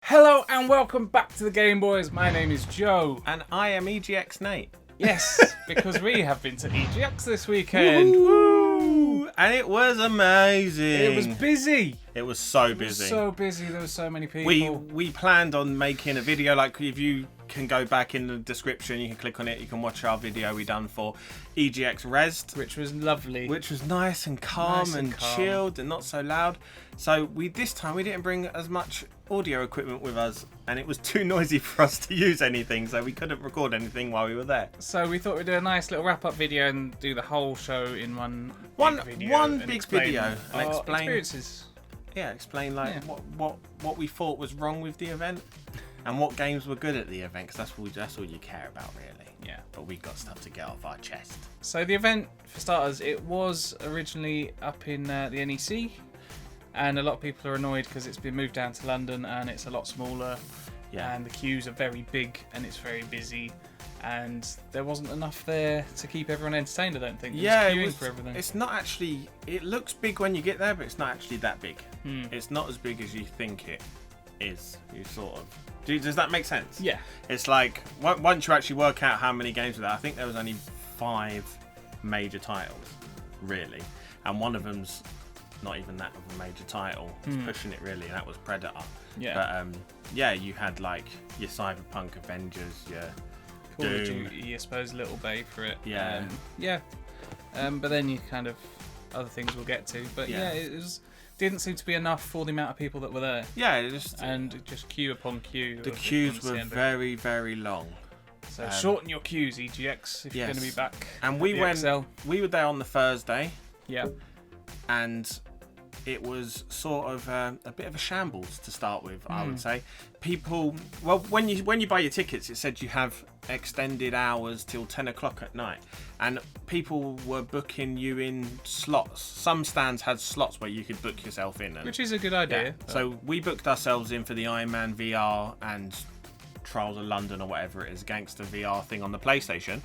Hello and welcome back to the Game Boys. My name is Joe. And I am EGX Nate. Yes, because we have been to EGX this weekend. Woo! And it was amazing. It was busy. It was so busy. So busy. There were so many people. We planned on making a video. Like, if you can go back in the description, you can click on it. You can watch our video we done for EGX Rezzed, which was lovely. Which was nice and calm and chilled and not so loud. So this time we didn't bring as much audio equipment with us, and it was too noisy for us to use anything, so we couldn't record anything while we were there. So we thought we'd do a nice little wrap-up video and do the whole show in one big video and explain experiences. Yeah, explain what we thought was wrong with the event and what games were good at the event, because that's all you care about, really. Yeah. But we've got stuff to get off our chest. So the event, for starters, it was originally up in the NEC. And a lot of people are annoyed because it's been moved down to London and it's a lot smaller. Yeah. And the queues are very big and it's very busy. And there wasn't enough there to keep everyone entertained, I don't think. For everything. It's not actually... It looks big when you get there, but it's not actually that big. It's not as big as you think it is. You sort of... Does that make sense? Yeah. It's like, once you actually work out how many games were there, I think there was only 5 major titles, really. And one of them's not even that of a major title. It's pushing it, really, and that was Predator. Yeah. But you had like your Cyberpunk, Avengers, your Call of Duty, I suppose, little bay for it. Yeah. But then you kind of other things we'll get to. But it didn't seem to be enough for the amount of people that were there. Yeah, just queue upon queue. The queues were very, very long. So shorten your queues, EGX, if you're going to be back. And we were there on the Thursday. Yeah. And it was sort of a bit of a shambles to start with, I would say. People, well, when you buy your tickets, it said you have extended hours till 10 o'clock at night, and people were booking you in slots. Some stands had slots where you could book yourself in, which is a good idea. Yeah. So we booked ourselves in for the Iron Man VR and Trials of London, or whatever it is, Gangster VR thing on the PlayStation.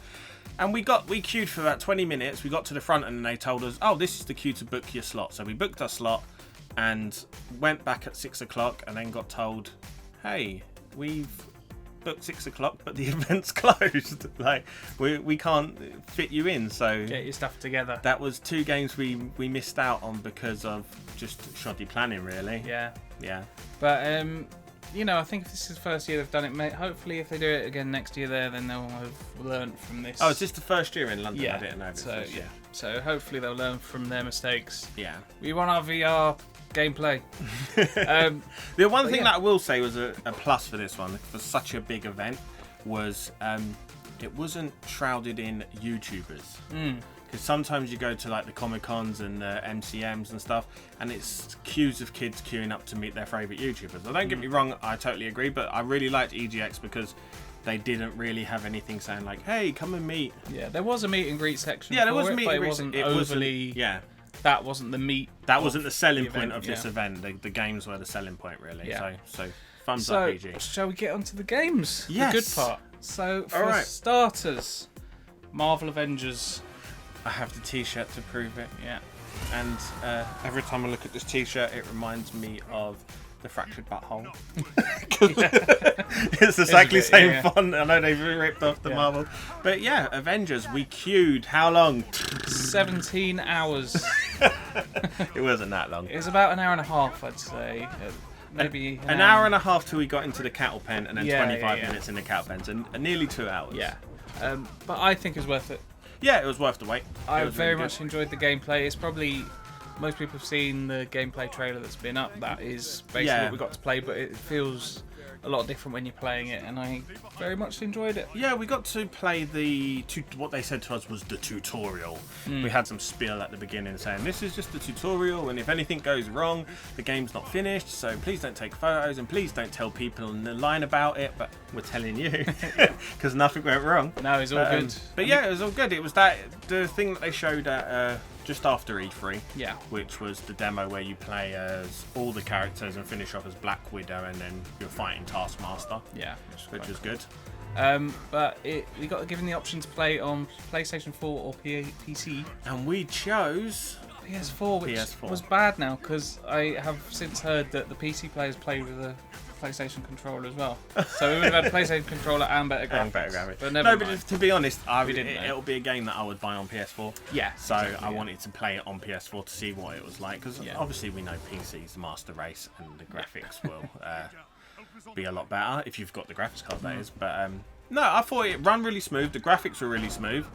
And we queued for about 20 minutes. We got to the front and they told us, oh, this is the queue to book your slot. So we booked our slot and went back at 6 o'clock and then got told, hey, we've booked 6 o'clock, but the event's closed. Like, we can't fit you in. So get your stuff together. That was 2 games we missed out on because of just shoddy planning, really. Yeah. Yeah. But, I think if this is the first year they've done it, hopefully if they do it again next year then they'll have learned from this. Oh, is this the first year in London? Yeah. I didn't know this. So hopefully they'll learn from their mistakes. Yeah. We want our VR gameplay. The one thing that I will say was a plus for this one, for such a big event, was it wasn't shrouded in YouTubers. Because sometimes you go to like the Comic-Cons and the MCMs and stuff, and it's queues of kids queuing up to meet their favourite YouTubers. Now, don't get me wrong, I totally agree, but I really liked EGX because they didn't really have anything saying like, hey, come and meet. Yeah, there was a meet and greet section. Yeah, there was a meet and greet. It wasn't overly... Yeah. That wasn't the meat. That wasn't the selling point of this event. The games were the selling point, really. Yeah. So thumbs up, EG. Shall we get onto the games? Yes. The good part. So, for starters, Marvel Avengers. I have the t-shirt to prove it. Yeah. And every time I look at this t-shirt, it reminds me of the Fractured Butthole. It's exactly the same font. I know they've ripped off the Marvel. But yeah, Avengers, we queued how long? 17 hours. It wasn't that long. It was about an hour and a half, I'd say. Maybe an hour and a half till we got into the cattle pen, and then 25 minutes in the cattle pens, and nearly 2 hours. Yeah. But I think it was worth it. Yeah, it was worth the wait. I very much enjoyed the gameplay. It's probably... Most people have seen the gameplay trailer that's been up. That is basically what we got to play, but it feels a lot different when you're playing it, and I very much enjoyed it. Yeah, we got to play what they said to us was the tutorial. We had some spiel at the beginning saying this is just the tutorial, and if anything goes wrong, the game's not finished, so please don't take photos and please don't tell people in the line about it, but we're telling you because nothing went wrong. No, it's all good. But yeah, it was all good. It was the thing that they showed at just after E3, which was the demo where you play as all the characters and finish off as Black Widow, and then you're fighting Taskmaster. Yeah, which was good. But we got given the option to play on PlayStation 4 or PC, and we chose PS4, which PS4. was bad now because I have since heard that the PC players play with a PlayStation controller as well. So we would have had a PlayStation controller and better graphics. But never mind. But to be honest, didn't it'll be a game that I would buy on PS4. Yeah. So exactly, I wanted to play it on PS4 to see what it was like, because obviously we know PC's the master race and the graphics will be a lot better if you've got the graphics card, that is. But no, I thought it ran really smooth. The graphics were really smooth.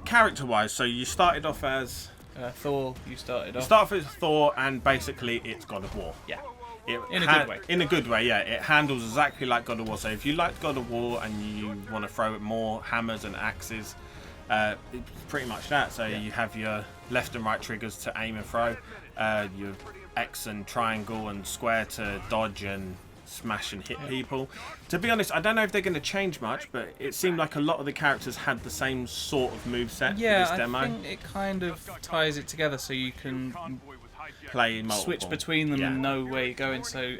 Character-wise, so you started off as Thor. You started off. start off as Thor, and basically it's God of War. Yeah. In a good way. In a good way, yeah. It handles exactly like God of War. So if you like God of War and you want to throw more hammers and axes, it's pretty much that. So you have your left and right triggers to aim and throw, your X and triangle and square to dodge and smash and hit people. To be honest, I don't know if they're going to change much, but it seemed like a lot of the characters had the same sort of moveset for this demo. I think it kind of ties it together so you can play multiple. Switch between them and know where you're going. So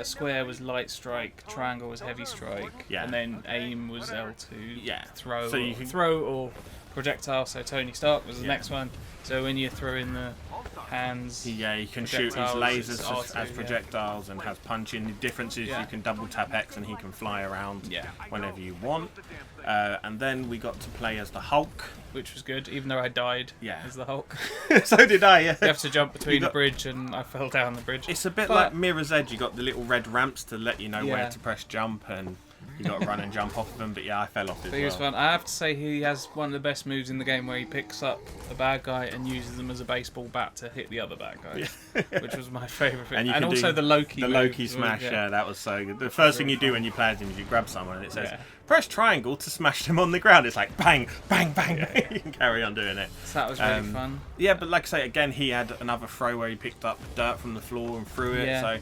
square was light strike, triangle was heavy strike, and then aim was L2. Throw, so you can throw or projectile. So Tony Stark was the next one. So when you throw in the hands, you can shoot his lasers as projectiles and has punching. The difference is you can double tap X and he can fly around whenever you want. And then we got to play as the Hulk, which was good, even though I died as the Hulk. So did I, yeah. You have to jump between the bridge, and I fell down the bridge. It's a bit like Mirror's Edge. You got the little red ramps to let you know where to press jump, and you got to run and jump off of them. But yeah, I fell off as well. He was fun. I have to say he has one of the best moves in the game, where he picks up a bad guy and uses them as a baseball bat to hit the other bad guy, which was my favourite thing. And also the Loki. The Loki smash, that was so good. The first thing you do when you play as him is you grab someone and it says, press triangle to smash them on the ground. It's like bang, bang, bang, bang. You can carry on doing it. So that was really fun. Yeah, but like I say, again, he had another throw where he picked up dirt from the floor and threw it. So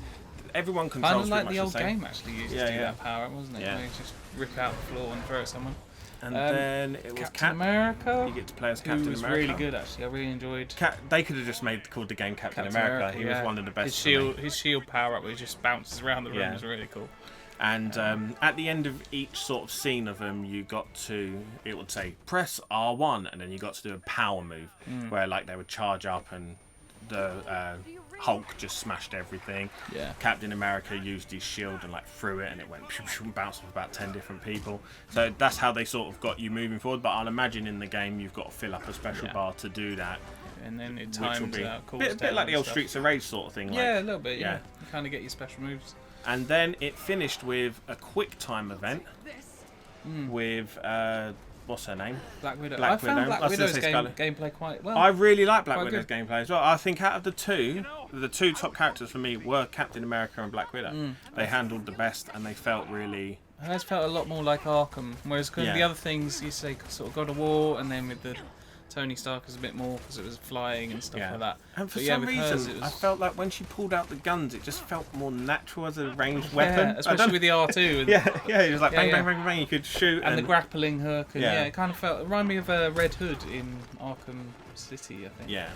everyone controls kind of like pretty much the old game actually used to do that power, wasn't it? Yeah. Where you just rip out the floor and throw it at someone. And then it was Captain America. You get to play as Captain America. Who was really good actually. I really enjoyed. They could have just called the game Captain America. He was one of the best. His shield power up where he just bounces around the room was really cool. And at the end of each sort of scene of them, you got to, it would say, press R1, and then you got to do a power move, where like they would charge up and the Hulk just smashed everything. Captain America used his shield and like threw it, and it went bounced off about 10 different people. So that's how they sort of got you moving forward. But I'll imagine in the game you've got to fill up a special bar to do that. And then it times out, a bit like the old Streets of Rage sort of thing. Yeah, a little bit. Yeah, you kind of get your special moves. And then it finished with a quick time event with what's her name? Black Widow. I found Black Widow's gameplay quite well. I really like Black Widow's gameplay as well. I think out of the two top characters for me were Captain America and Black Widow. They handled the best, and they felt really. Hers felt a lot more like Arkham, whereas the other things you say sort of God of War, and then with the Tony Stark was a bit more because it was flying and stuff like that. And for some reason, I felt like when she pulled out the guns, it just felt more natural as a ranged weapon. Especially with the R2. And it was like bang, bang, bang, bang, you could shoot. And the grappling hook. And it kind of it reminded me of Red Hood in Arkham City, I think. Yeah.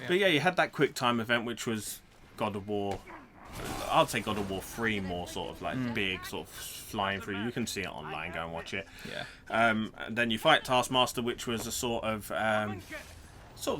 But you had that quick time event, which was God of War. I'd say God of War 3 more sort of like big, sort of flying through. You can see it online, go and watch it. And then you fight Taskmaster, which was a sort of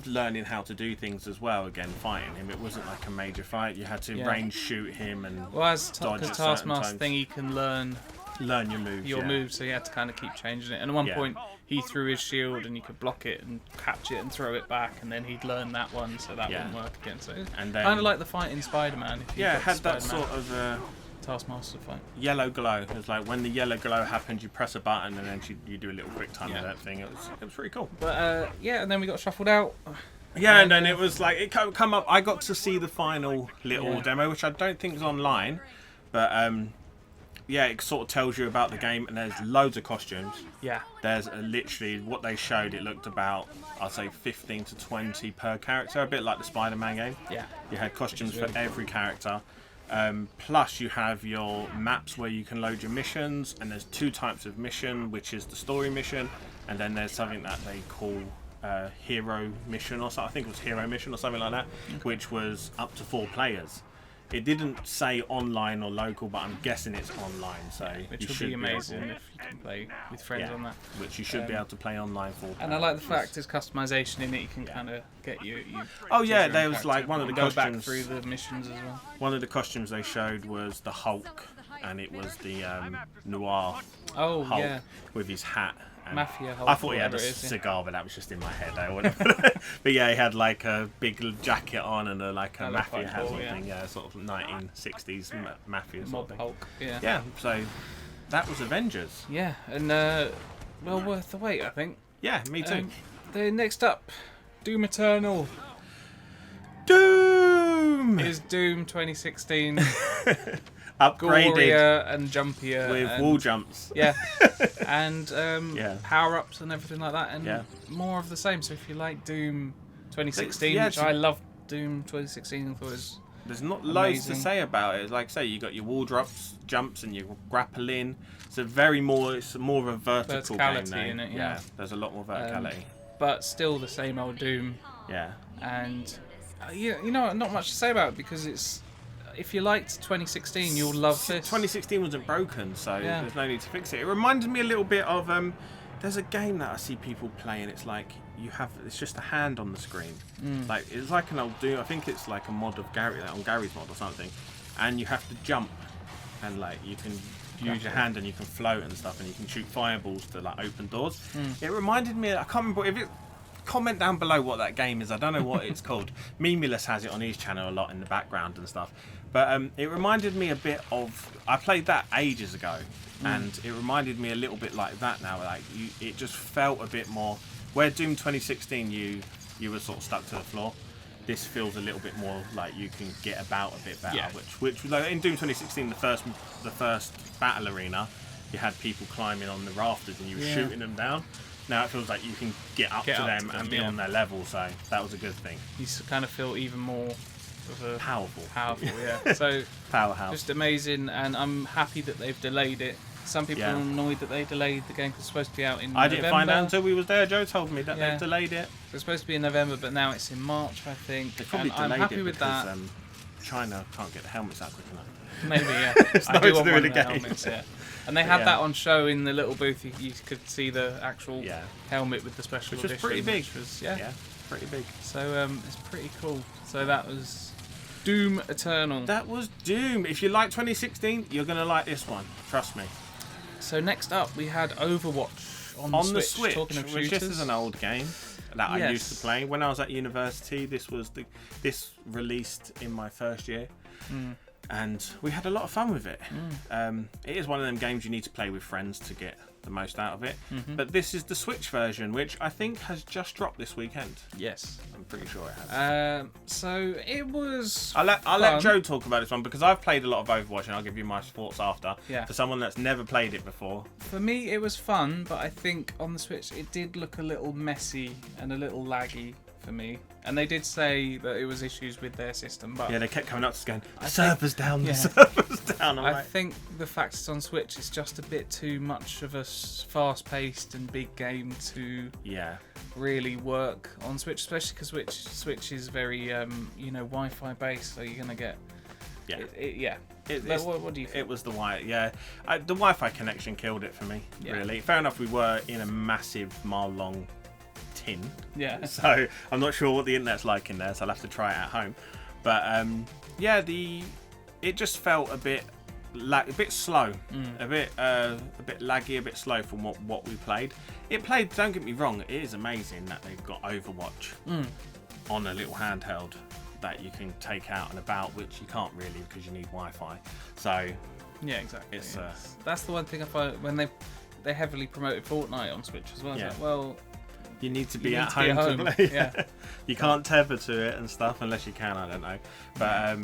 learning how to do things as well. Again, fighting him, it wasn't like a major fight. You had to range shoot him and as Taskmaster thing, he can learn your moves. So you had to kind of keep changing it. And at one point, he threw his shield, and you could block it and catch it and throw it back, and then he'd learn that one, so that wouldn't work again. So kind of like the fight in Spider-Man. It had that sort of Taskmaster fight. Yellow glow. It was like when the yellow glow happens, you press a button, and then you do a little quick time of that thing. It was pretty cool. But and then we got shuffled out. And then it was like it come up. I got to see the final little demo, which I don't think is online, but it sort of tells you about the game, and there's loads of costumes. There's literally what they showed. It looked about, I'd say, 15 to 20 per character, a bit like the Spider-Man game. You had costumes for every character. Plus, you have your maps where you can load your missions, and there's two types of mission, which is the story mission, and then there's something that they call hero mission or something. I think it was hero mission or something like that, which was up to 4 players. It didn't say online or local, but I'm guessing it's online. So which would be amazing if you can play with friends on that. Which you should be able to play online for. And I like the fact there's customization in it. You can kind of get you. Oh yeah, there was like one of the go costumes. back through the missions as well. One of the costumes they showed was the Hulk, and it was the noir Hulk with his hat. Mafia Hulk. I thought he had a cigar, but that was just in my head. But yeah, he had like a big jacket on and a mafia hat sort of thing. Yeah, sort of 1960s mafia sort of thing. Hulk. Yeah. Yeah. So that was Avengers. Yeah, and well worth the wait, I think. Yeah, me too. The next up, Doom Eternal. Doom is Doom 2016. Upgraded, gorier and jumpier with wall jumps. Yeah, and power-ups and everything like that, and more of the same. So if you like Doom 2016, which I loved Doom 2016, and thought it was there's not loads to say about it. Like I say, you got your wall jumps, and you grapple in. It's more of a vertical game now. In it, yeah, there's a lot more verticality. But still the same old Doom. Yeah. And you know, not much to say about it because it's. If you liked 2016, you'll love this. 2016 wasn't broken, so there's no need to fix it. It reminded me a little bit of there's a game that I see people play, and it's like it's just a hand on the screen. Like it's like an old Doom. I think it's like a mod of Gary's mod or something, and you have to jump, and like you can use your hand and you can float and stuff, and you can shoot fireballs to like open doors. It reminded me. I can't remember if it. Comment down below what that game is. I don't know what it's called. Memulous has it on his channel a lot in the background and stuff. But it reminded me a bit of. I played that ages ago, and it reminded me a little bit like that now. Like it just felt a bit more. Where Doom 2016, you were sort of stuck to the floor. This feels a little bit more like you can get about a bit better. Yeah. Which like in Doom 2016, the first battle arena, you had people climbing on the rafters and you were shooting them down. Now it feels like you can get up to them and be on their level, so that was a good thing. You kind of feel even more of a powerful, yeah. So powerhouse, just amazing, and I'm happy that they've delayed it. Some people are annoyed that they delayed the game because it's supposed to be out in November. I didn't find out until we was there. Joe told me that they've delayed it. It's supposed to be in November, but now it's in March, I think. They probably delayed I'm happy it with because that. China can't get the helmets out quick enough. Maybe, yeah. It's I do want one one of of the helmets, And they had that on show in the little booth. You could see the actual helmet with the special edition. Which was pretty big. Pretty big. So it's pretty cool. So that was Doom Eternal. That was Doom. If you like 2016, you're going to like this one. Trust me. So next up, we had Overwatch on the Switch. Talking of which this is an old game that I used to play. When I was at university, this released in my first year. And we had a lot of fun with it. It is one of them games you need to play with friends to get the most out of it. But this is the Switch version, which I think has just dropped this weekend. Yes. I'm pretty sure it has. So it was I'll let Joe talk about this one because I've played a lot of Overwatch and I'll give you my thoughts after. Yeah. For someone that's never played it before. For me, it was fun, but I think on the Switch it did look a little messy and a little laggy for me. And they did say that it was issues with their system, but they kept coming up to us going, the server's down, the server's down. I think the fact it's on Switch is just a bit too much of a fast-paced and big game to really work on Switch, especially because Switch is very Wi-Fi based, so you're gonna get what do you think? It was the the Wi-Fi connection killed it for me. Really, fair enough. We were in a massive mile-long tin. So I'm not sure what the internet's like in there, so I'll have to try it at home. But it just felt a bit slow, a bit laggy, a bit slow from what we played. Don't get me wrong, it is amazing that they've got Overwatch on a little handheld that you can take out and about, which you can't really because you need Wi-Fi. So yeah, exactly. That's the one thing I find when they heavily promoted Fortnite on Switch as well. Yeah. It's like, well, you need to be at home to play. Yeah. You can't tether to it and stuff unless you can. I don't know, but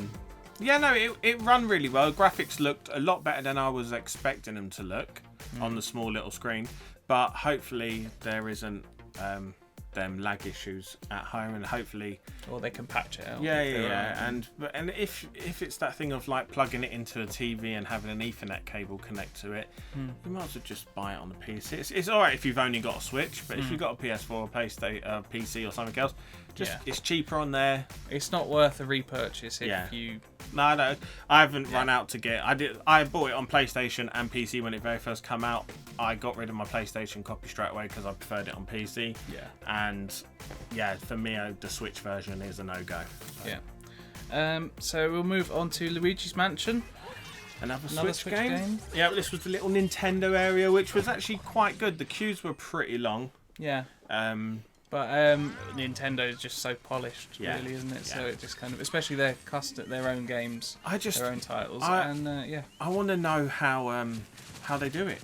it ran really well. Graphics looked a lot better than I was expecting them to look on the small little screen. But hopefully there isn't them lag issues at home, and hopefully they can patch it out. And if it's that thing of like plugging it into a TV and having an Ethernet cable connect to it, you might as well just buy it on the PC. It's alright if you've only got a Switch, but if you've got a PS4, a PlayStation, PC or something else, it's cheaper on there. It's not worth a repurchase if you No, I don't. I haven't run out to get. I bought it on PlayStation and PC when it very first came out. I got rid of my PlayStation copy straight away because I preferred it on PC. Yeah. And yeah, for me, the Switch version is a no-go. So. Yeah. So we'll move on to Luigi's Mansion. Another Switch game. Yeah, this was the little Nintendo area, which was actually quite good. The queues were pretty long. Yeah. But Nintendo is just so polished, really, isn't it? Yeah. So it just kind of, especially their own games, their own titles, I want to know how they do it.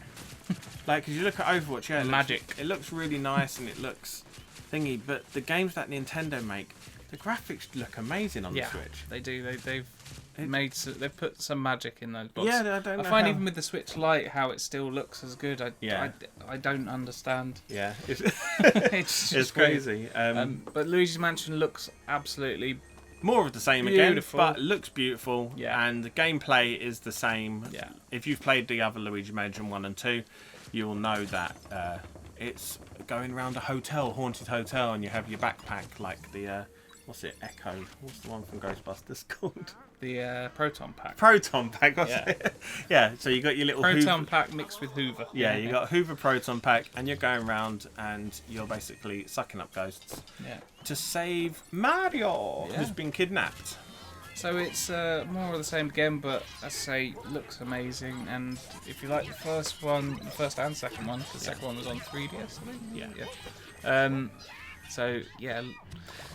Like, because you look at Overwatch, magic. It looks really nice and it looks thingy, but the games that Nintendo make, the graphics look amazing on the Switch. They do. They've put some magic in those boxes. Yeah, I don't know. I find even with the Switch Lite how it still looks as good. I don't understand. Yeah, it's crazy. But Luigi's Mansion looks absolutely more of the same beautiful. Again, but looks beautiful. Yeah, and the gameplay is the same. Yeah, if you've played the other Luigi Mansion 1 and 2, you will know that it's going around a haunted hotel, and you have your backpack like the. What's it? Echo. What's the one from Ghostbusters called? The Proton Pack. Proton Pack. Yeah. So you got your little Proton Pack mixed with Hoover. Yeah, you got Hoover Proton Pack, and you're going around and you're basically sucking up ghosts. Yeah. To save Mario, who's been kidnapped. So it's more of the same again, but as I say, looks amazing. And if you like the first and second one, the second one was on 3DS, I think. Yeah. So yeah.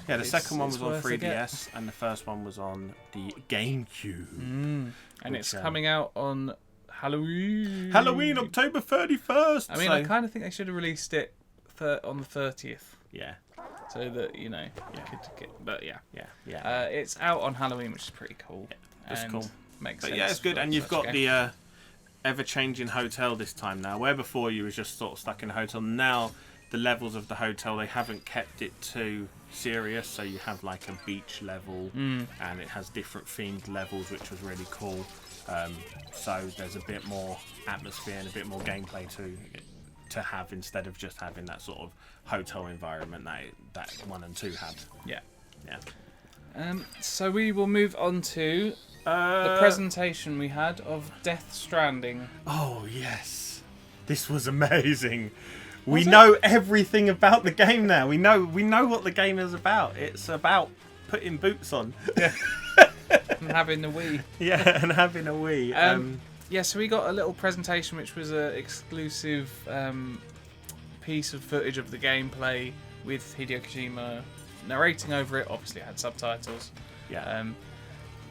Yeah, the second one was on 3DS, and the first one was on the GameCube. And it's coming out on Halloween. October 31st. I mean, I kind of think they should have released it on the 30th. Yeah. So that, you could get... But yeah. Yeah. It's out on Halloween, which is pretty cool. Yeah, that's cool. Makes sense. Yeah, it's good. And you've got the ever-changing hotel this time now, where before you was just sort of stuck in a hotel. Now, the levels of the hotel, they haven't kept it too serious, so you have like a beach level and it has different themed levels, which was really cool. So there's a bit more atmosphere and a bit more gameplay to have, instead of just having that sort of hotel environment that 1 and 2 had. Yeah. So we will move on to the presentation we had of Death Stranding. Oh yes, this was amazing. We know everything about the game now. We know what the game is about. It's about putting boots on. Yeah. And having a Wii. Yeah, and having a Wii. So we got a little presentation which was an exclusive piece of footage of the gameplay with Hideo Kojima narrating over it. Obviously it had subtitles. Yeah.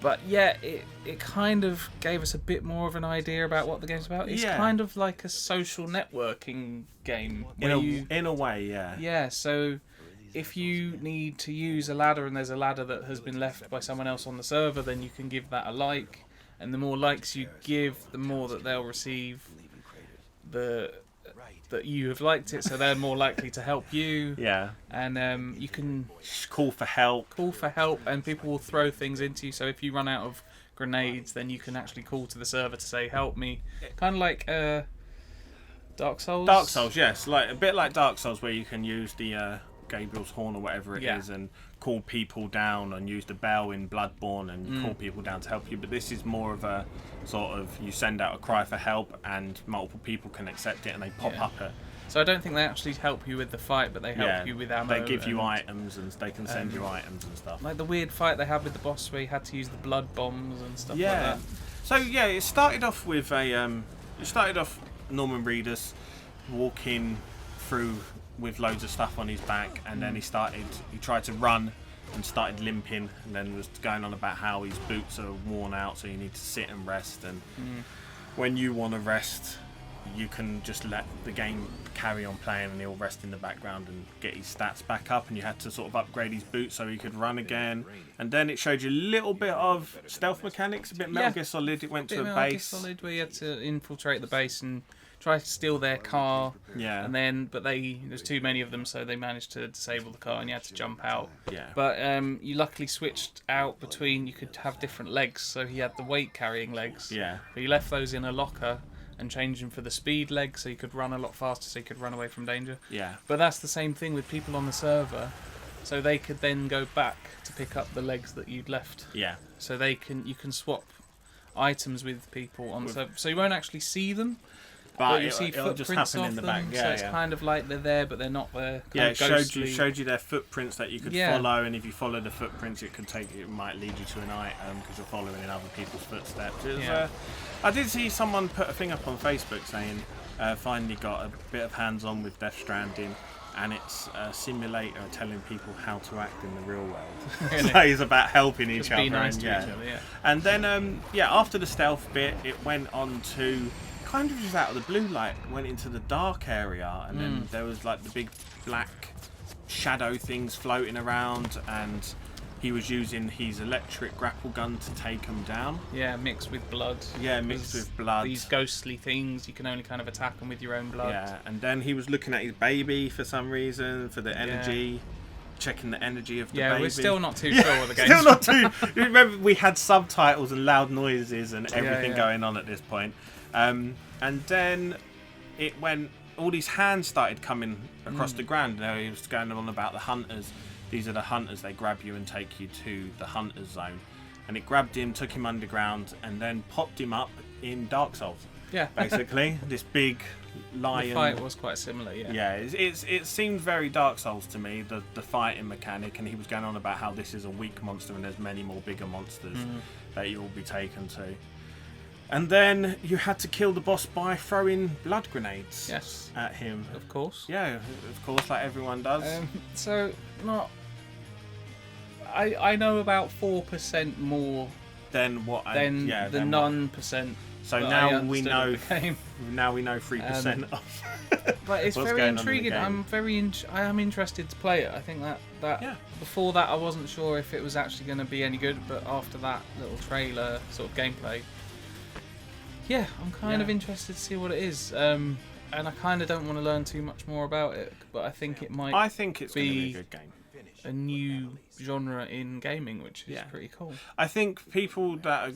But yeah, it kind of gave us a bit more of an idea about what the game's about. It's kind of like a social networking game. In a way, yeah. Yeah, so if you need to use a ladder and there's a ladder that has been left by someone else on the server, then you can give that a like. And the more likes you give, the more that they'll receive that you have liked it, so they're more likely to help you. Yeah. And you can call for help, and people will throw things into you. So if you run out of grenades, then you can actually call to the server to say, help me. Kind of like Dark Souls. Dark Souls, yes. Like a bit like Dark Souls, where you can use the Gabriel's horn or whatever it is and call people down, and use the bell in Bloodborne and call people down to help you. But this is more of a sort of, you send out a cry for help and multiple people can accept it and they pop up it. So I don't think they actually help you with the fight, but they help you with ammo. They give you items and they can send you items and stuff. Like the weird fight they had with the boss where you had to use the blood bombs and stuff like that. So yeah, it started off with Norman Reedus walking through with loads of stuff on his back, and then he tried to run and started limping, and then was going on about how his boots are worn out, so you need to sit and rest, and when you want to rest, you can just let the game carry on playing and he'll rest in the background and get his stats back up, and you had to sort of upgrade his boots so he could run again. And then it showed you a little bit of stealth mechanics, a bit Metal Gear Solid. It went to a base. Metal Gear Solid, where you had to infiltrate the base and try to steal their car. Yeah. And then, there's too many of them, so they managed to disable the car and you had to jump out. Yeah. But you luckily switched out between, you could have different legs, so he had the weight carrying legs. Yeah. But you left those in a locker and changed them for the speed leg, so you could run a lot faster, so you could run away from danger. Yeah. But that's the same thing with people on the server. So they could then go back to pick up the legs that you'd left. Yeah. So you can swap items with people on. So you won't actually see them. But you see it'll just footprints happen of in the them, back. Yeah, so it's kind of like they're there, but they're not there. It showed you their footprints that you could Yeah. follow, and if you follow the footprints, it might lead you to an item because you're following in other people's footsteps. I did see someone put a thing up on Facebook saying finally got a bit of hands-on with Death Stranding, and it's a simulator telling people how to act in the real world. Really? So it's about helping each Just other. be nice and, to yeah. each other. Yeah. And then after the stealth bit, it went on to kind of just out of the blue, like went into the dark area, and then there was like the big black shadow things floating around, and he was using his electric grapple gun to take them down. Yeah, mixed with blood. Yeah, mixed with blood. These ghostly things, you can only kind of attack them with your own blood. Yeah, and then he was looking at his baby for some reason, for the energy, checking the energy of the baby. Yeah, we're still not too sure what the game's still not too. Remember, we had subtitles and loud noises and everything yeah. going on at this point. And then it went. All these hands started coming across the ground. Now he was going on about the hunters. These are the hunters. They grab you and take you to the hunter's zone. And it grabbed him, took him underground, and then popped him up in Dark Souls. Yeah, basically this big lion. The fight was quite similar. Yeah. Yeah, it seemed very Dark Souls to me. The fighting mechanic, and he was going on about how this is a weak monster and there's many more bigger monsters that you will be taken to. And then you had to kill the boss by throwing blood grenades at him. Of course. Yeah, of course, like everyone does. So, not... I know about 4% more than what than the non-percent. So now we know. Now we know 3% of. But it's very intriguing. I am interested to play it. I think that before that I wasn't sure if it was actually going to be any good, but after that little trailer sort of gameplay, yeah, I'm kind of interested to see what it is. And I kind of don't want to learn too much more about it, but I think it might. I think it's going to be a good game. A new genre in gaming, which is pretty cool. I think people that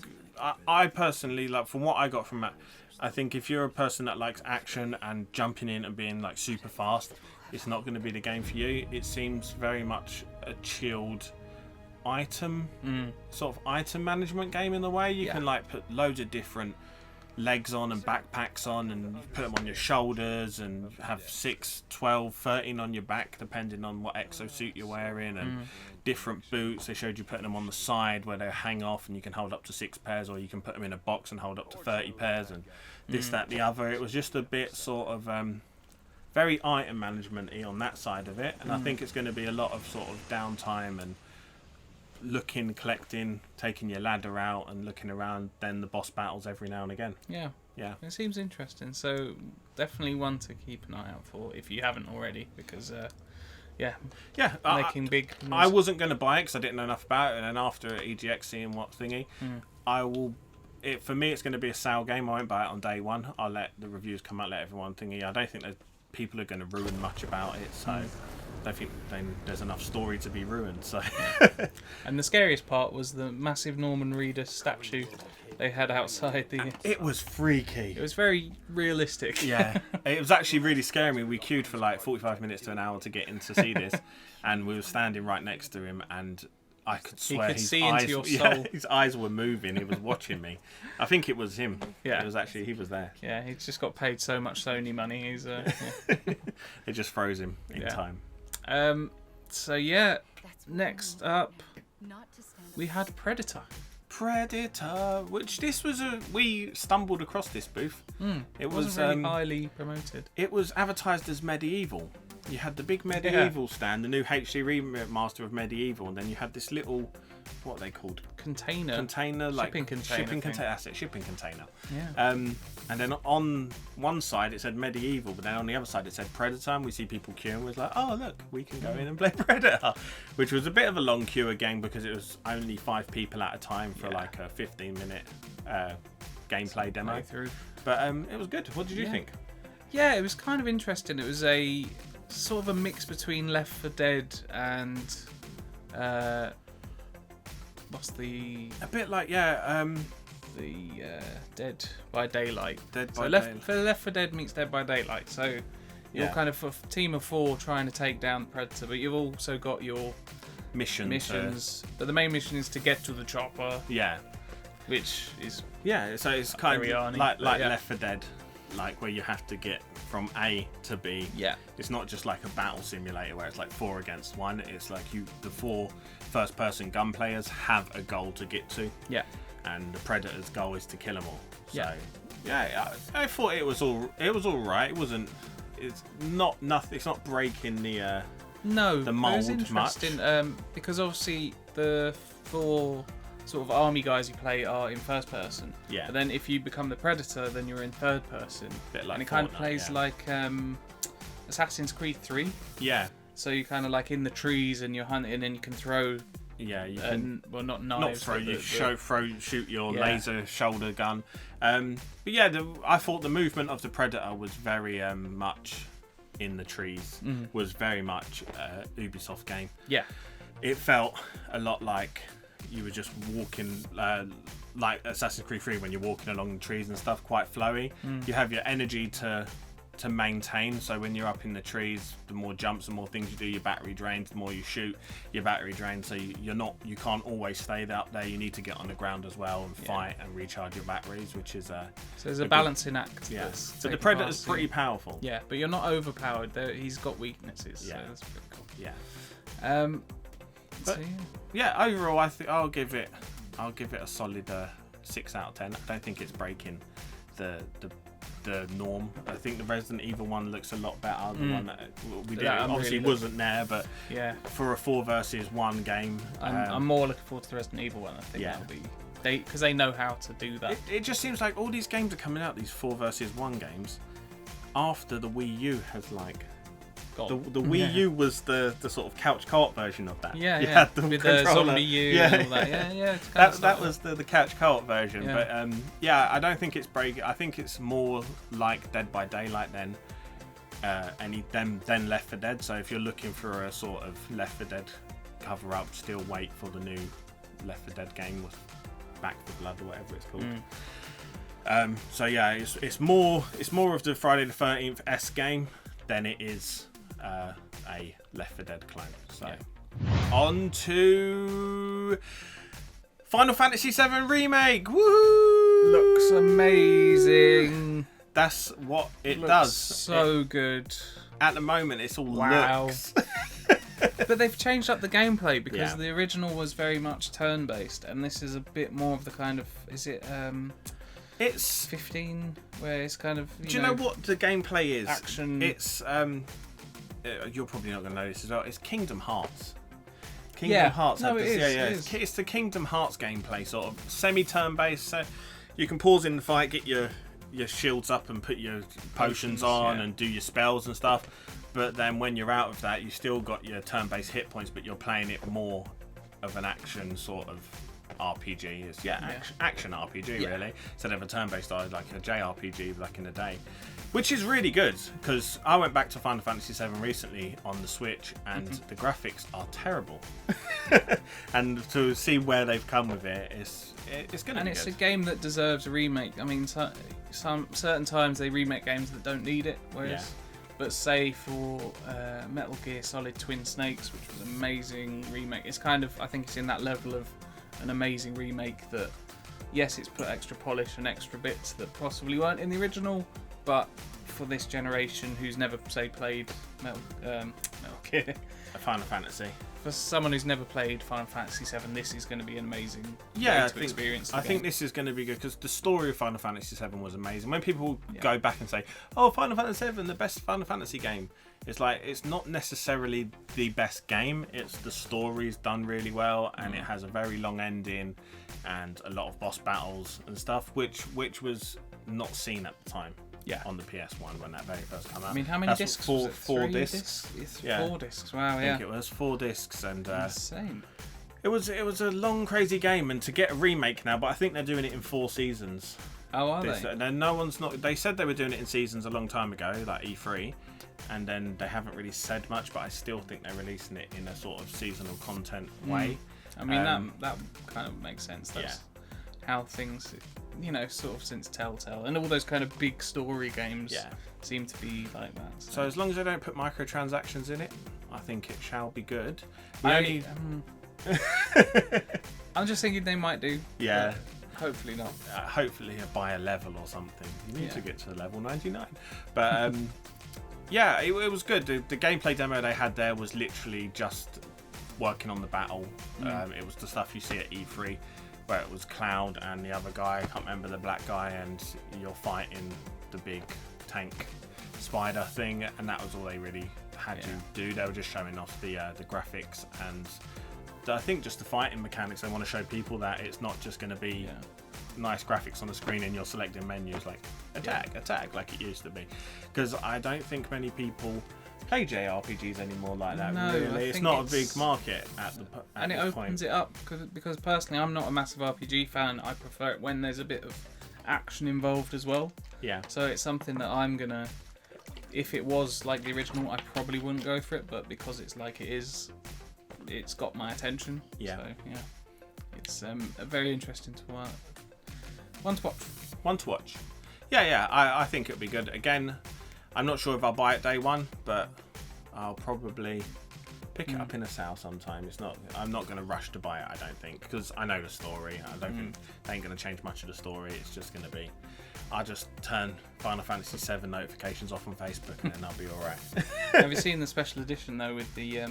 I personally like, from what I got from that, I think if you're a person that likes action and jumping in and being like super fast, it's not going to be the game for you. It seems very much a chilled sort of item management game in the way. You can like put loads of different legs on and backpacks on and put them on your shoulders and have 6, 12, 13 on your back depending on what exosuit you're wearing, and different boots. They showed you putting them on the side where they hang off and you can hold up to 6 pairs, or you can put them in a box and hold up to 30 pairs, and this, that, the other. It was just a bit sort of very item management-y on that side of it, and I think it's going to be a lot of sort of downtime and looking, collecting, taking your ladder out and looking around, then the boss battles every now and again. Yeah. It seems interesting, so definitely one to keep an eye out for if you haven't already, because making big moves. I wasn't going to buy it because I didn't know enough about it, and then after EGX seeing what thingy, I will. For me, it's going to be a sale game. I won't buy it on day one. I'll let the reviews come out, let everyone thingy. I don't think that people are going to ruin much about it, so I don't think there's enough story to be ruined. So. And the scariest part was the massive Norman Reedus statue they had outside the. It was freaky. It was very realistic. Yeah, it was actually really scaring me. We queued for like 45 minutes to an hour to get in to see this, and we were standing right next to him, and I could swear his eyes, into your soul. his eyes were moving. He was watching me. I think it was him. Yeah, it was actually, he was there. Yeah, he's just got paid so much Sony money. He's It just froze him in time. So yeah, next up we had Predator, which this was we stumbled across this booth. It was very highly promoted. It was advertised as Medieval. You had the big Medieval stand, the new HD remaster of Medieval, and then you had this little, what are they called? Container, like shipping container. That's it, shipping container. Yeah. And then on one side it said Medieval, but then on the other side it said Predator, and we see people queuing. We're like, oh look, we can go in and play Predator, which was a bit of a long queue again because it was only 5 people at a time for like a 15-minute gameplay demo. But it was good. What did you think? Yeah, it was kind of interesting. It was a sort of a mix between Left 4 Dead and what's the... A bit like, the Dead by Daylight. Left 4 Dead meets Dead by Daylight. So You're kind of a team of 4 trying to take down the Predator, but you've also got your missions. But the main mission is to get to the chopper. Yeah. Which is so it's kind of like yeah. Left 4 Dead, like where you have to get from A to B. Yeah. It's not just like a battle simulator where it's like 4 against 1. It's like the 4 first-person gun players have a goal to get to. Yeah. And the Predator's goal is to kill them all. So yeah, I thought it was all right. It wasn't. It's not nothing. It's not breaking the mold it was interesting, much. Because obviously the 4 sort of army guys you play are in first person. Yeah. But then if you become the Predator, then you're in third person. Bit like and it Fortnite, kind of plays like Assassin's Creed 3. Yeah. So you're kind of like in the trees and you're hunting and you can throw. Yeah, you can. Well, not knives. Not throw. Shoot your laser shoulder gun. But yeah, I thought the movement of the Predator was very much in the trees. Was very much Ubisoft game. Yeah. It felt a lot like you were just walking, like Assassin's Creed 3 when you're walking along the trees and stuff, quite flowy. You have your energy to maintain, so when you're up in the trees, the more jumps, the more things you do, your battery drains. The more you shoot, your battery drains. So you can't always stay up there. You need to get on the ground as well and fight and recharge your batteries, which is so there's a balancing act. Yeah. So the Predator's pretty powerful. Yeah, but you're not overpowered. He's got weaknesses. Yeah. So that's pretty cool. Yeah. But so, yeah, overall, I think I'll give it a solid 6 out of 10. I don't think it's breaking the norm. I think the Resident Evil one looks a lot better. The one that we did obviously really wasn't there, but yeah, for a 4 versus 1 game, I'm more looking forward to the Resident Evil one. I think that'll be because they know how to do that. It just seems like all these games are coming out, these 4 versus 1 games, after the Wii U has like. The Wii U was the sort of couch co-op version of that. Yeah, you had the with controller. The zombie U and all that. Yeah. That was the couch co-op version. Yeah. But I don't think it's breaking. I think it's more like Dead by Daylight than Left 4 Dead. So if you're looking for a sort of Left 4 Dead cover-up, still wait for the new Left 4 Dead game with Back 4 Blood or whatever it's called. So yeah, it's more of the Friday the 13th game than it is a Left 4 Dead clone. So on to Final Fantasy VII Remake. Woohoo! Looks amazing. That's what it looks does. So good. At the moment, it's all looks. But they've changed up the gameplay because the original was very much turn-based, and this is a bit more of the kind of it's 15, where it's kind of. Do you know what the gameplay is? Action. It's you're probably not going to know this as well. It's Kingdom Hearts. Kingdom Hearts. No, it is. Yeah. It's the Kingdom Hearts gameplay, sort of semi-turn based. So you can pause in the fight, get your shields up, and put your potions on, and do your spells and stuff. But then when you're out of that, you still got your turn-based hit points, but you're playing it more of an action sort of RPG. It's action RPG really, instead of a turn-based like a JRPG back in the day, which is really good because I went back to Final Fantasy VII recently on the Switch and the graphics are terrible. And to see where they've come with it, it's going to be good. And it's a game that deserves a remake. I mean, some certain times they remake games that don't need it, whereas. But say for Metal Gear Solid Twin Snakes, which was an amazing remake, it's kind of, I think it's in that level of an amazing remake that, yes, it's put extra polish and extra bits that possibly weren't in the original, but for this generation who's never, say, played Metal Gear, Final Fantasy. For someone who's never played Final Fantasy VII, this is going to be an amazing experience. I think this is going to be good because the story of Final Fantasy VII was amazing. When people go back and say, "Oh, Final Fantasy VII, the best Final Fantasy game," it's like it's not necessarily the best game. It's the story's done really well, and it has a very long ending and a lot of boss battles and stuff, which was not seen at the time. Yeah, on the PS1 when that very first came out. I mean, how many discs? Four discs. It's 4 discs. Wow, I think it was 4 discs, and insane. It was a long, crazy game, and to get a remake now, but I think they're doing it in 4 seasons. Oh, are they? No one's not. They said they were doing it in seasons a long time ago, like E3, and then they haven't really said much. But I still think they're releasing it in a sort of seasonal content way. I mean, that kind of makes sense. That's how things, sort of since Telltale and all those kind of big story games seem to be like that. So as long as they don't put microtransactions in it, I think it shall be good. I'm just thinking they might do. Yeah. Hopefully not. Hopefully buy a level or something. You need to get to level 99. But yeah, it was good. The gameplay demo they had there was literally just working on the battle. It was the stuff you see at E3, where it was Cloud and the other guy, I can't remember the black guy, and you're fighting the big tank spider thing, and that was all they really had to do. They were just showing off the graphics and I think just the fighting mechanics. They want to show people that it's not just going to be nice graphics on the screen and you're selecting menus like attack like it used to be, because I don't think many people play JRPGs anymore like that. No, really, it's not a big market and it opens it up because personally I'm not a massive RPG fan. I prefer it when there's a bit of action involved as well. Yeah. So it's something that I'm gonna, if it was like the original, I probably wouldn't go for it, but because it's like it is, it's got my attention. Yeah. So yeah, it's very interesting to watch. One to watch. Yeah. I think it'll be good. Again, I'm not sure if I'll buy it day one, but I'll probably pick it up in a sale sometime. I'm not going to rush to buy it, I don't think, because I know the story. I don't think they ain't going to change much of the story. It's just going to be, I'll just turn Final Fantasy VII notifications off on Facebook and then I'll be alright. Have you seen the special edition though with the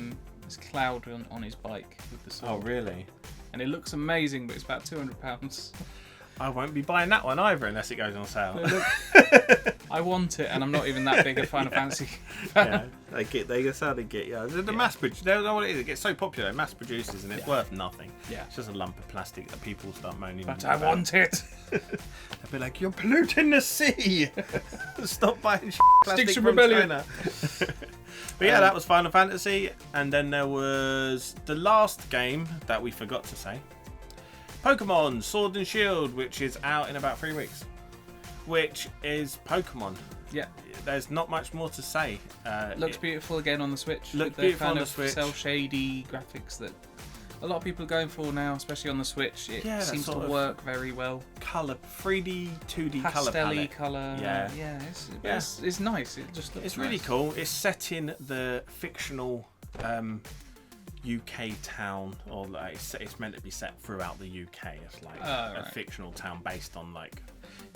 this Cloud on his bike with the sword? Oh really? And it looks amazing, but it's about £200. I won't be buying that one either unless it goes on sale. I want it, and I'm not even that big a Final Fantasy. Yeah, that's how they get you. The mass produce, they don't know what it is. It gets so popular, mass produces, and it's worth nothing. Yeah, it's just a lump of plastic that people start moaning about. But I want it. They'll be like, "You're polluting the sea. Stop buying plastic from China." But yeah, that was Final Fantasy, and then there was the last game that we forgot to say. Pokemon Sword and Shield, which is out in about 3 weeks, which is Pokemon. Yeah, there's not much more to say. Looks beautiful again on the Switch. Looks beautiful on the Switch. Cell shady graphics that a lot of people are going for now, especially on the Switch. It seems to work very well. Colour, 3D, 2D colour palette. Colour. Yeah, it's nice. It just looks. It's really cool. It's set in the fictional. UK town, or like it's meant to be set throughout the UK. It's like a fictional town based on like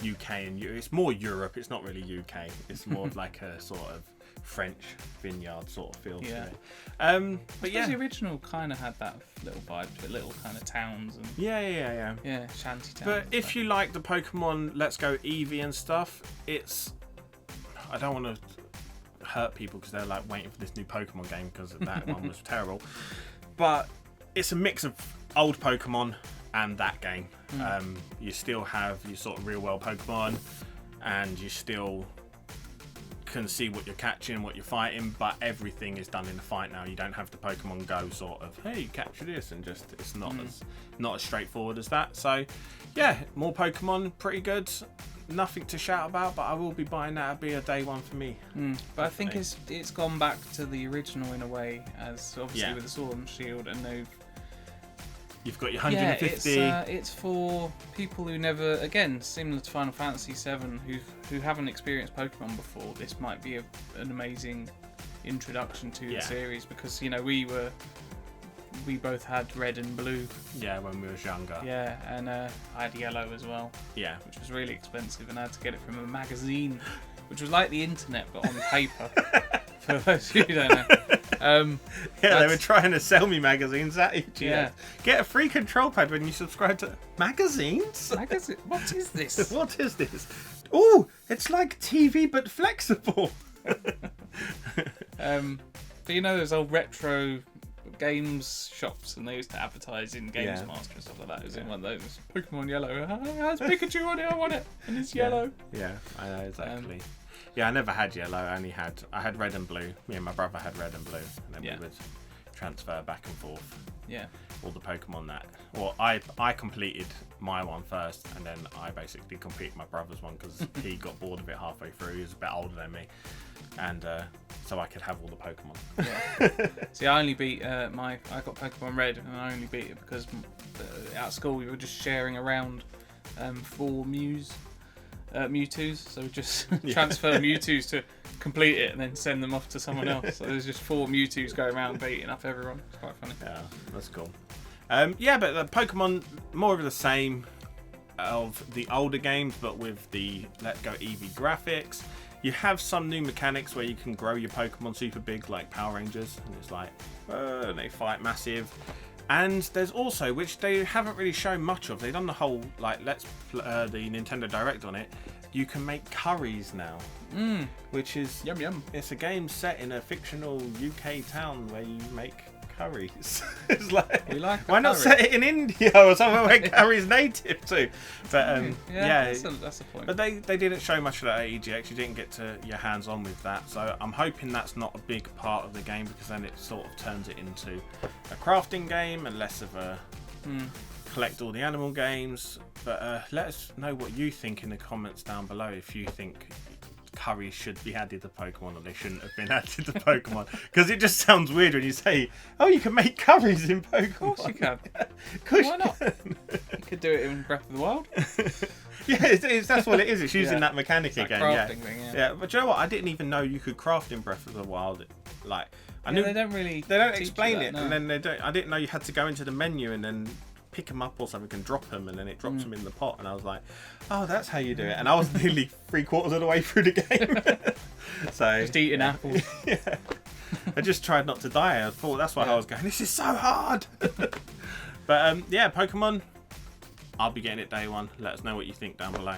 UK and it's more Europe. It's not really UK. It's more of like a sort of French vineyard sort of feel to it. But the original kind of had that little vibe to it, little kind of towns and yeah, shanty towns. But if you like the Pokemon Let's Go Eevee and stuff, I don't want to hurt people because they're like waiting for this new Pokemon game because that one was terrible, but it's a mix of old Pokemon and that game. You still have your sort of real world Pokemon and you still can see what you're catching, what you're fighting, but everything is done in the fight now. You don't have the Pokemon Go sort of, hey, capture this, and just it's not as straightforward as that. So yeah, more Pokemon, pretty good. Nothing to shout about, but I will be buying that. It'll be a day one for me. But I think it's gone back to the original in a way, as obviously with the Sword and Shield, and you've got your 150. It's for people who never, again, similar to Final Fantasy VII, who haven't experienced Pokemon before. This might be an amazing introduction to the series, because we both had red and blue. Yeah, when we was younger. Yeah, and I had yellow as well. Yeah. Which was really expensive, and I had to get it from a magazine, which was like the internet, but on paper. For those who don't know. They were trying to sell me magazines at EGX. Yeah. Get a free control pad when you subscribe to magazines. What is this? What is this? Oh, it's like TV but flexible. But those old retro games shops, and they used to advertise in Games Master and stuff like that. It was in one of those. Pokemon Yellow. Has Pikachu on it? I want it. And it's yellow. Yeah, I know exactly. I never had yellow. I had red and blue. Me and my brother had red and blue, and then we would transfer back and forth. Yeah. All the Pokemon that. Well, I completed my one first, and then I basically completed my brother's one because he got bored of it halfway through. He was a bit older than me, and so I could have all the Pokemon. Yeah. See, I only beat I got Pokemon Red, and I only beat it because at school we were just sharing around 4 Mewtwo's, so just transfer Mewtwo's to complete it and then send them off to someone else. So there's just 4 Mewtwo's going around beating up everyone. It's quite funny. Yeah, that's cool. Yeah, but the Pokemon, more of the same of the older games, but with the Let's Go Eevee graphics. You have some new mechanics where you can grow your Pokemon super big, like Power Rangers, and it's like, they fight massive. And there's also, which they haven't really shown much of, they've done the whole, like, the Nintendo Direct on it, you can make curries now. Which is, yum yum. It's a game set in a fictional UK town where you make curries. It's like, why not set it in India or somewhere where curry's native too? But that's the point. But they didn't show much of that at EGX. You didn't get to your hands on with that, so I'm hoping that's not a big part of the game, because then it sort of turns it into a crafting game and less of a collect all the animal games. But let us know what you think in the comments down below, if you think curries should be added to Pokemon or they shouldn't have been added to Pokemon, because it just sounds weird when you say, oh, you can make curries in Pokemon. Of course you can. Why not? You could do it in Breath of the Wild. Yeah, that's what it is. It's using that mechanic that again. Crafting thing, yeah. But do you know what? I didn't even know you could craft in Breath of the Wild. Like, I knew they don't explain that, it, no. and then they don't. I didn't know you had to go into the menu and then pick them up or something and drop them, and then it drops them in the pot, and I was like, oh, that's how you do it. And I was nearly 3/4 of the way through the game. So just eating apples. Yeah. I just tried not to die. I thought that's why I was going, this is so hard. But Pokemon, I'll be getting it day one. Let us know what you think down below.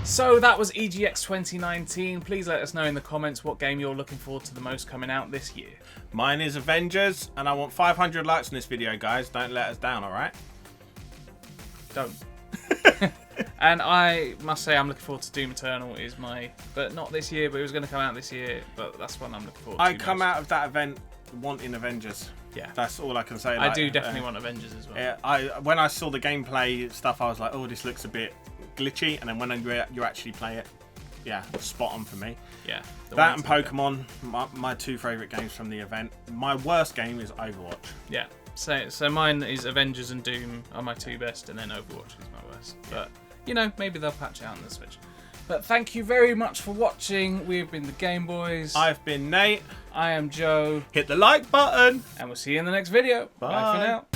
So that was EGX 2019. Please let us know in the comments what game you're looking forward to the most coming out this year. Mine is Avengers, and I want 500 likes on this video, guys. Don't let us down, alright? Don't. And I must say I'm looking forward to Doom Eternal, but not this year, but it was going to come out this year, but that's one I'm looking forward to. I come out of that event wanting Avengers. Yeah. That's all I can say. I do definitely want Avengers as well. Yeah, when I saw the gameplay stuff, I was like, oh, this looks a bit glitchy, and then when you actually play it, yeah, spot on for me. Yeah. That and Pokemon, my 2 favourite games from the event. My worst game is Overwatch. Yeah. So mine is Avengers and Doom are my 2 best, and then Overwatch is my worst. But, maybe they'll patch it out on the Switch. But thank you very much for watching. We've been the Game Boys. I've been Nate. I am Joe. Hit the like button. And we'll see you in the next video. Bye for now.